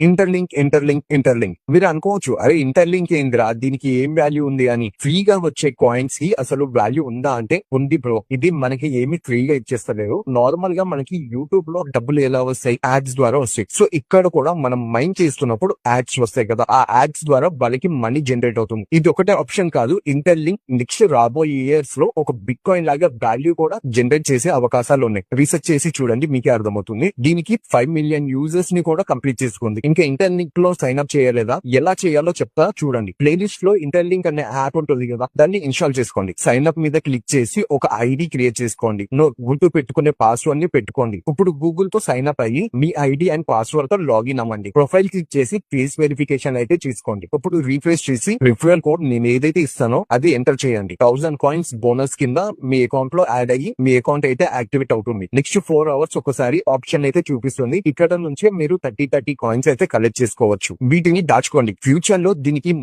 Interlink మీరు అనుకోవచ్చు, అరే ఇంటర్లింక్ ఏందిరా, దీనికి ఏం వాల్యూ ఉంది అని. ఫ్రీగా వచ్చే కాయిన్స్ కి అసలు వాల్యూ ఉందా అంటే ఉంది బ్రో. ఇది మనకి ఏమి ఫ్రీగా ఇచ్చేస్తలేదు. నార్మల్ గా మనకి యూట్యూబ్ లో డబ్బులు ఎలా వస్తాయి, యాడ్స్ ద్వారా వస్తాయి. సో ఇక్కడ కూడా మనం మైండ్ చేస్తున్నప్పుడు యాడ్స్ వస్తాయి కదా, ఆ యాడ్స్ ద్వారా వాళ్ళకి మనీ జనరేట్ అవుతుంది. ఇది ఒకటే ఆప్షన్ కాదు, ఇంటర్లింక్ నెక్స్ట్ రాబోయే ఇయర్స్ లో ఒక బిట్ కాయిన్ లాగా వాల్యూ కూడా జనరేట్ చేసే అవకాశాలు ఉన్నాయి. రీసెర్చ్ చేసి చూడండి, మీకే అర్థమవుతుంది. దీనికి 5 మిలియన్ యూజర్స్ ని కూడా కంప్లీట్ చేసుకుంది. ఇంకా ఇంటర్లింక్ లో సైన్ అప్ చేయలేదా, ఎలా చేయాలో చెప్తా చూడండి. ప్లేలిస్ట్ లో ఇంటర్లింక్ అనే యాప్ ఉంటుంది కదా, దాన్ని ఇన్స్టాల్ చేసుకోండి. సైన్ అప్ మీద క్లిక్ చేసి ఒక ఐడి క్రియేట్ చేసుకోండి. గుర్తు పెట్టుకునే పాస్వర్డ్ ని పెట్టుకోండి. ఇప్పుడు గూగుల్ తో సైన్ అప్ అయ్యి మీ ఐడి అండ్ పాస్వర్డ్ తో లాగిన్ అవ్వండి. ప్రొఫైల్ క్లిక్ చేసి ఫేస్ వెరిఫికేషన్ అయితే చేసుకోండి. ఇప్పుడు రీఫ్రెష్ చేసి రిఫరల్ కోడ్ నేను ఏదైతే ఇస్తానో అది ఎంటర్ చేయండి. 1000 కాయిన్స్ బోనస్ కింద మీ అకౌంట్ లో యాడ్ అయ్యి మీ అకౌంట్ అయితే యాక్టివేట్ అవుతుంది. నెక్స్ట్ 4 అవర్స్ ఒకసారి ఆప్షన్ అయితే చూపిస్తుంది. ఇక్కడ నుంచే మీరు 30 కాయిన్స్ అయితే కలెక్ట్ చేసుకోవచ్చు. వీటిని దాచుకోండి. ఫ్యూచర్ లో దీనికి